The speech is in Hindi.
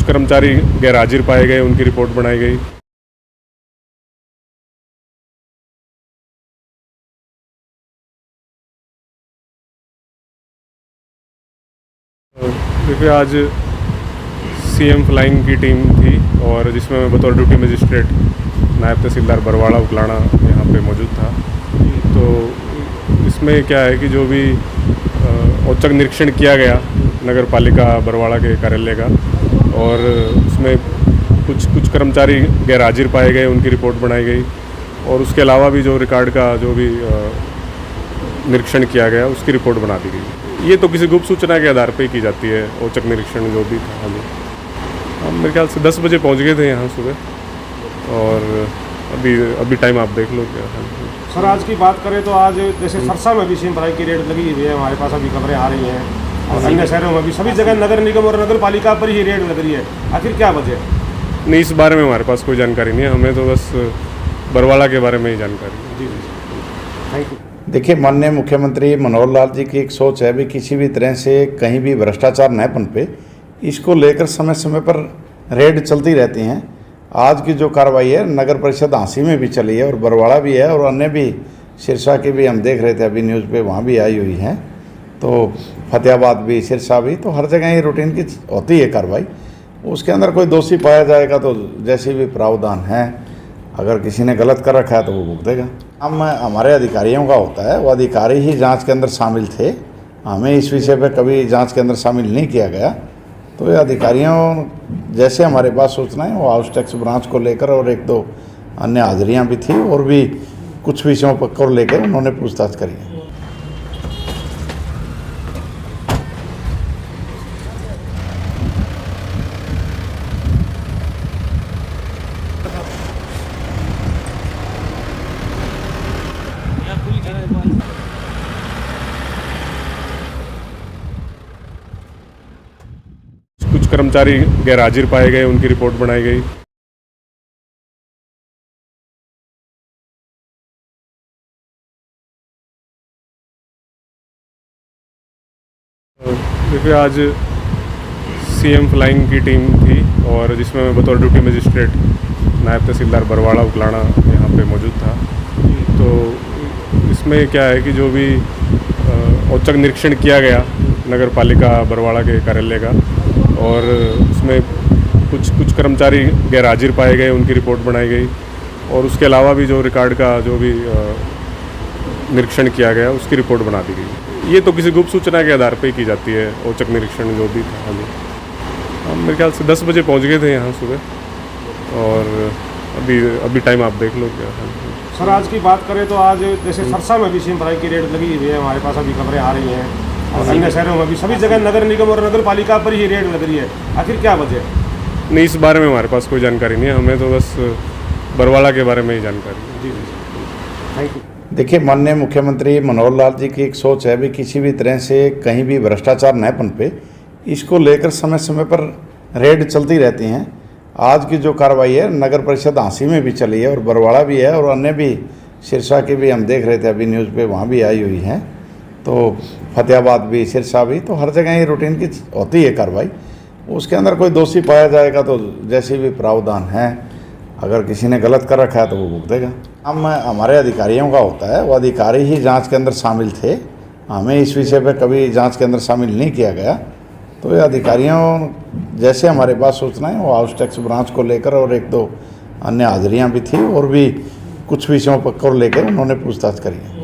कुछ कर्मचारी गैरहाजिर पाए गए, उनकी रिपोर्ट बनाई गई। देखिए, आज सीएम फ्लाइंग की टीम थी और जिसमें मैं बतौर ड्यूटी मजिस्ट्रेट नायब तहसीलदार बरवाड़ा उकलाना यहाँ पे मौजूद था। तो इसमें क्या है कि जो भी औचक निरीक्षण किया गया नगर पालिका बरवाड़ा के कार्यालय का, और उसमें कुछ कर्मचारी गैरहाजिर पाए गए, उनकी रिपोर्ट बनाई गई। और उसके अलावा भी जो रिकॉर्ड का जो भी निरीक्षण किया गया उसकी रिपोर्ट बना दी गई। ये तो किसी गुप्त सूचना के आधार पर ही की जाती है, औचक निरीक्षण जो भी था। हम मेरे ख्याल से 10 बजे पहुँच गए थे यहाँ सुबह, और अभी टाइम आप देख लो क्या है। सर, आज की बात करें तो आज जैसे सरसा में भी सीएम फ्लाई की रेड लगी हुई है, हमारे पास अभी खबरें आ रही हैं, और अन्य शहरों में भी सभी जगह नगर निगम और नगर पालिका पर ही रेड लग रही है। आखिर क्या वजह? नहीं, इस बारे में हमारे पास कोई जानकारी नहीं है, हमें तो बस बरवाड़ा के बारे में ही जानकारी है। जी, थैंक यू। देखिए, माननीय मुख्यमंत्री मनोहर लाल जी की एक सोच है भी किसी भी तरह से कहीं भी भ्रष्टाचार न पनपे, इसको लेकर समय समय पर रेड चलती रहती हैं। आज की जो कार्रवाई है नगर परिषद हांसी में भी चली है और बरवाड़ा भी है, और अन्य भी सिरसा की भी हम देख रहे थे अभी न्यूज़ पे, वहाँ भी आई हुई हैं। तो फतेहाबाद भी, सिरसा भी, तो हर जगह ये रूटीन की होती है कार्रवाई। उसके अंदर कोई दोषी पाया जाएगा तो जैसे भी प्रावधान है, अगर किसी ने गलत कर रखा है तो वो भुगतेगा। हमारे अधिकारियों का होता है, वो अधिकारी ही जांच के अंदर शामिल थे, हमें इस विषय पे कभी जांच के अंदर शामिल नहीं किया गया। तो ये अधिकारियों जैसे हमारे पास सूचनाएं, वो हाउस टैक्स ब्रांच को लेकर और एक दो अन्य हाजिरियाँ भी थी, और भी कुछ विषयों पर लेकर उन्होंने पूछताछ करी है। कुछ कर्मचारी गैरहाजिर पाए गए, उनकी रिपोर्ट बनाई गई। देखिए, आज सीएम फ्लाइंग की टीम थी और जिसमें मैं बतौर ड्यूटी मजिस्ट्रेट नायब तहसीलदार बरवाड़ा उकलाना यहाँ पे मौजूद था। तो इसमें क्या है कि जो भी औचक निरीक्षण किया गया नगर पालिका बरवाड़ा के कार्यालय का, और उसमें कुछ कर्मचारी गैरहाजिर पाए गए, उनकी रिपोर्ट बनाई गई। और उसके अलावा भी जो रिकॉर्ड का जो भी निरीक्षण किया गया उसकी रिपोर्ट बना दी गई। ये तो किसी गुप्त सूचना के आधार पर ही की जाती है, औचक निरीक्षण जो भी था। हम मेरे ख्याल से 10 बजे पहुँच गए थे यहाँ सुबह, और अभी टाइम आप देख लो क्या है। सर, आज की बात करें तो आज जैसे सरसा में भी सीएम फ्लाई की रेड लगी हुई है, हमारे पास अभी खबरें आ रही हैं, और अन्य शहरों में भी सभी जगह नगर निगम और नगर पालिका पर ही रेड लग रही है। आखिर क्या वजह? नहीं, इस बारे में हमारे पास कोई जानकारी नहीं है, हमें तो बस बरवाड़ा के बारे में ही जानकारी है। जी, थैंक यू। देखिए, माननीय मुख्यमंत्री मनोहर लाल जी की एक सोच है भी किसी भी तरह से कहीं भी भ्रष्टाचार न पनपे, इसको लेकर समय समय पर रेड चलती रहती हैं। आज की जो कार्रवाई है नगर परिषद हांसी में भी चली है और बरवाड़ा भी है, और अन्य भी सिरसा की भी हम देख रहे थे अभी न्यूज़ पे, वहाँ भी आई हुई हैं। तो फतेहाबाद भी, सिरसा भी, तो हर जगह ये रूटीन की होती है कार्रवाई। उसके अंदर कोई दोषी पाया जाएगा तो जैसे भी प्रावधान है, अगर किसी ने गलत कर रखा है तो वो भुगतेगा। हमारे अधिकारियों का होता है, वो अधिकारी ही जांच के अंदर शामिल थे, हमें इस विषय पे कभी जांच के अंदर शामिल नहीं किया गया। तो ये अधिकारियों जैसे हमारे पास सूचनाएं, वो हाउस टैक्स ब्रांच को लेकर और एक दो अन्य हाजिरियाँ भी थी, और भी कुछ विषयों पर लेकर उन्होंने पूछताछ करी है।